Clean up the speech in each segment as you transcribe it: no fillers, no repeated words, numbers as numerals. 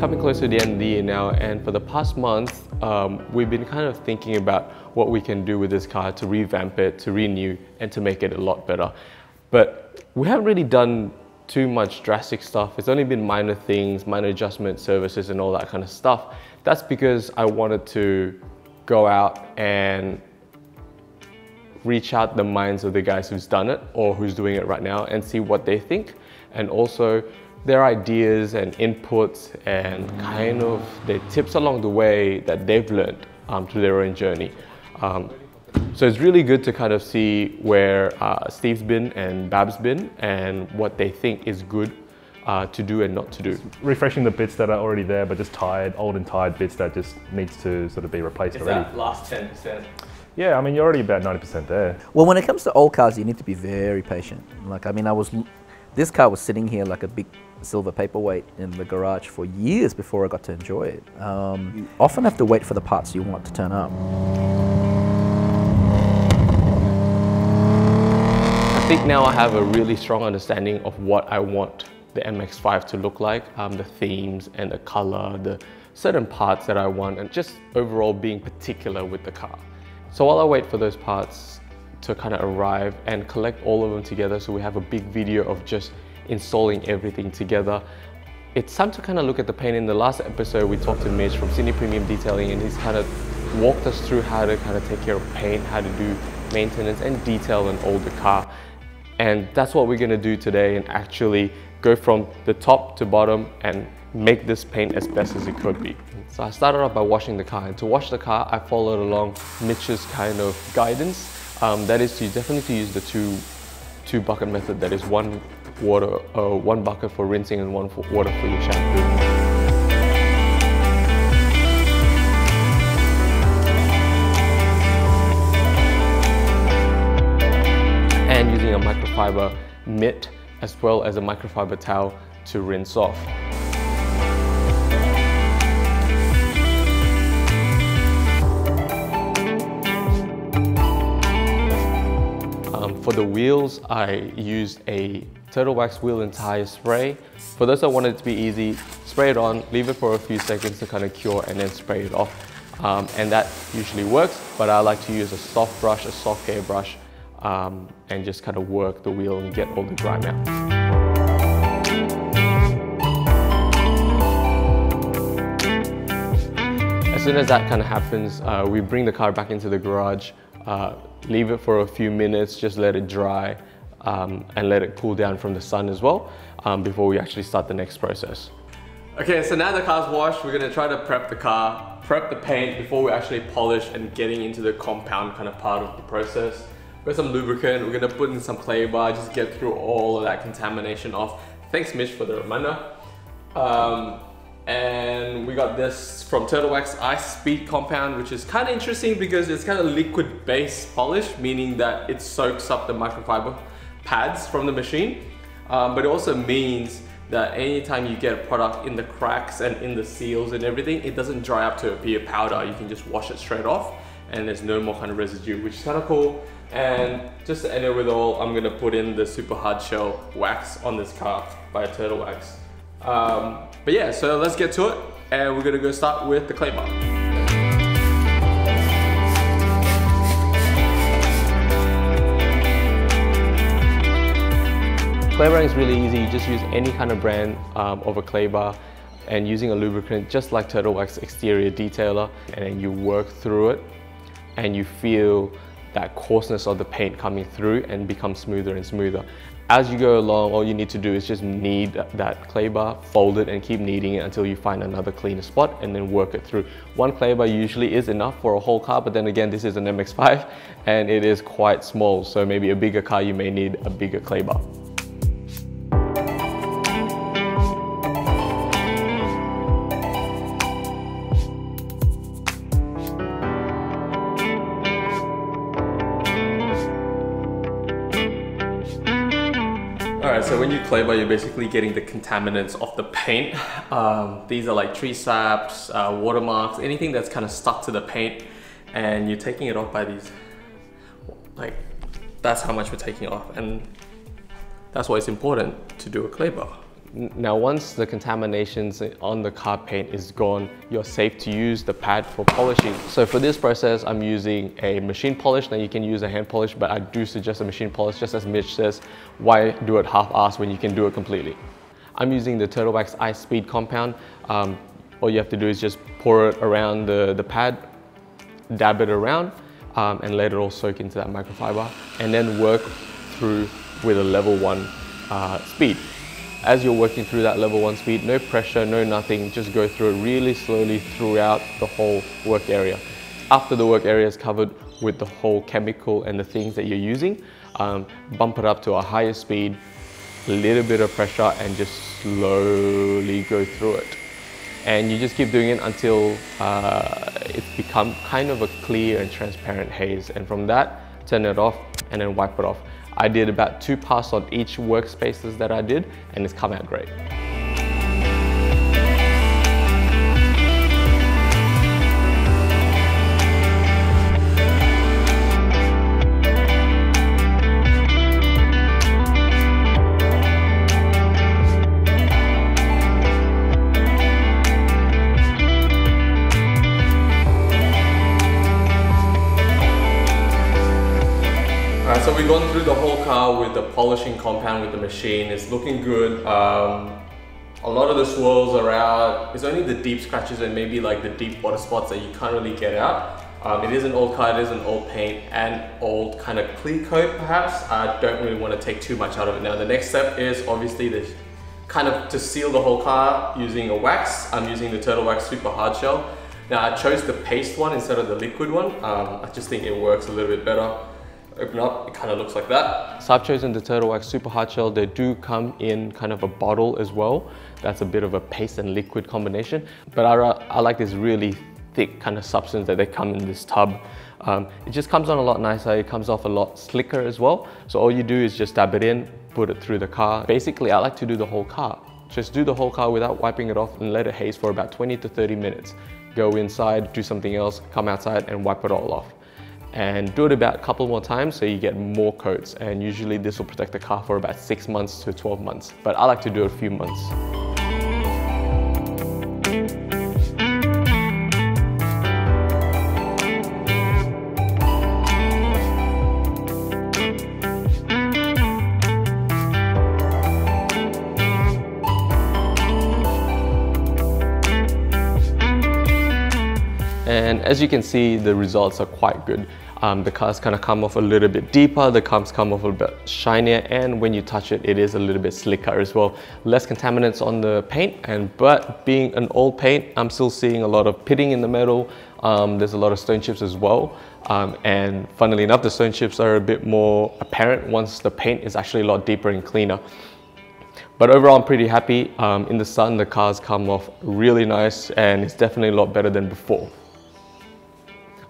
coming close to the end of the year now, and for the past month, we've been kind of thinking about what we can do with this car to revamp it, to renew, and to make it a lot better. But we haven't really done too much drastic stuff. It's only been minor things, minor adjustments, services, and all that kind of stuff. That's because I wanted to go out and reach out the minds of the guys who's done it or who's doing it right now and see what they think, and also their ideas and inputs and kind of their tips along the way that they've learned through their own journey. So it's really good to kind of see where Steve's been and Bab's been and what they think is good to do and not to do. Refreshing the bits that are already there, but just tired, old and tired bits that just needs to sort of be replaced already. That last 10%. Yeah, I mean, you're already about 90% there. Well, when it comes to old cars, you need to be very patient. Like, I mean, this car was sitting here like a big silver paperweight in the garage for years before I got to enjoy it. You often have to wait for the parts you want to turn up. I think now I have a really strong understanding of what I want the MX5 to look like, the themes and the color, the certain parts that I want, and just overall being particular with the car. So while I wait for those parts to kind of arrive and collect all of them together, so we have a big video of just installing everything together, it's time to kind of look at the paint. In the last episode, we talked to Mitch from Sydney Premium Detailing, and he's kind of walked us through how to kind of take care of paint, how to do maintenance and detail an older car. And that's what we're going to do today, and actually go from the top to bottom and make this paint as best as it could be. So I started off by washing the car, and to wash the car I followed along Mitch's kind of guidance. That is to definitely use the two bucket method. That is one bucket for rinsing and one water for your shampoo. And using a microfiber mitt as well as a microfiber towel to rinse off. For the wheels, I used a turtle wax wheel and tire spray. For those that want it to be easy, spray it on, leave it for a few seconds to kind of cure, and then spray it off. And that usually works, but I like to use a soft brush, a soft care brush, and just kind of work the wheel and get all the grime out. As soon as that kind of happens, we bring the car back into the garage, leave it for a few minutes, just let it dry, and let it cool down from the sun as well, before we actually start the next process. Okay, so now the car's washed, we're gonna try to prep the car, prep the paint before we actually polish and getting into the compound kind of part of the process. With some lubricant, we're gonna put in some clay bar, just get through all of that contamination off. Thanks Mitch for the reminder. And we got this from Turtle Wax Ispeed compound, which is kind of interesting because it's kind of liquid base polish, meaning that it soaks up the microfiber pads from the machine. But it also means that anytime you get a product in the cracks and in the seals and everything, it doesn't dry up to appear powder. You can just wash it straight off and there's no more kind of residue, which is kind of cool. And just to end it with all, I'm gonna put in the super hard shell wax on this car by Turtle Wax. But yeah, so let's get to it, and we're gonna go start with the clay bar. Clay barring is really easy. You just use any kind of brand of a clay bar and using a lubricant just like Turtle Wax exterior detailer, and then you work through it and you feel that coarseness of the paint coming through and become smoother and smoother. As you go along, all you need to do is just knead that clay bar, fold it and keep kneading it until you find another cleaner spot and then work it through. One clay bar usually is enough for a whole car, but then again, this is an MX5 and it is quite small. So maybe a bigger car, you may need a bigger clay bar. Alright, so when you clay bar, you're basically getting the contaminants off the paint. These are like tree saps, watermarks, anything that's kind of stuck to the paint, and you're taking it off by these, like, that's how much we're taking off, and that's why it's important to do a clay bar. Now once the contaminations on the car paint is gone, you're safe to use the pad for polishing. So for this process, I'm using a machine polish. Now you can use a hand polish, but I do suggest a machine polish. Just as Mitch says, why do it half-assed when you can do it completely? I'm using the Turtle Wax Ispeed compound. All you have to do is just pour it around the pad, dab it around, and let it all soak into that microfiber, and then work through with a level 1 speed. As you're working through that level 1 speed, no pressure, no nothing, just go through it really slowly throughout the whole work area. After the work area is covered with the whole chemical and the things that you're using, bump it up to a higher speed, a little bit of pressure, and just slowly go through it. And you just keep doing it until it's become kind of a clear and transparent haze. And from that, turn it off and then wipe it off. I did about 2 passes on each workspaces that I did, and it's come out great. So we've gone through the whole car with the polishing compound with the machine. It's looking good. A lot of the swirls are out. It's only the deep scratches and maybe like the deep water spots that you can't really get out. It is an old car, it is an old paint and old kind of clear coat perhaps. I don't really want to take too much out of it now. The next step is obviously to seal the whole car using a wax. I'm using the Turtle Wax Super Hard Shell. Now I chose the paste one instead of the liquid one. I just think it works a little bit better. Open up, it kind of looks like that. So I've chosen the Turtle Wax Super Hard Shell. They do come in kind of a bottle as well. That's a bit of a paste and liquid combination. But I like this really thick kind of substance that they come in this tub. It just comes on a lot nicer. It comes off a lot slicker as well. So all you do is just dab it in, put it through the car. Basically, I like to do the whole car. Just do the whole car without wiping it off and let it haze for about 20 to 30 minutes. Go inside, do something else, come outside and wipe it all off. And do it about a couple more times so you get more coats, and usually this will protect the car for about 6 months to 12 months, but I like to do it a few months. And as you can see, the results are quite good. The cars kind of come off a little bit deeper, the cars come off a bit shinier, and when you touch it, it is a little bit slicker as well. Less contaminants on the paint, but being an old paint, I'm still seeing a lot of pitting in the metal. There's a lot of stone chips as well. And funnily enough, the stone chips are a bit more apparent once the paint is actually a lot deeper and cleaner. But overall, I'm pretty happy. In the sun, the cars come off really nice, and it's definitely a lot better than before.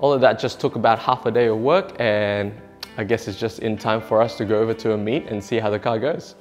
All of that just took about half a day of work, and I guess it's just in time for us to go over to a meet and see how the car goes.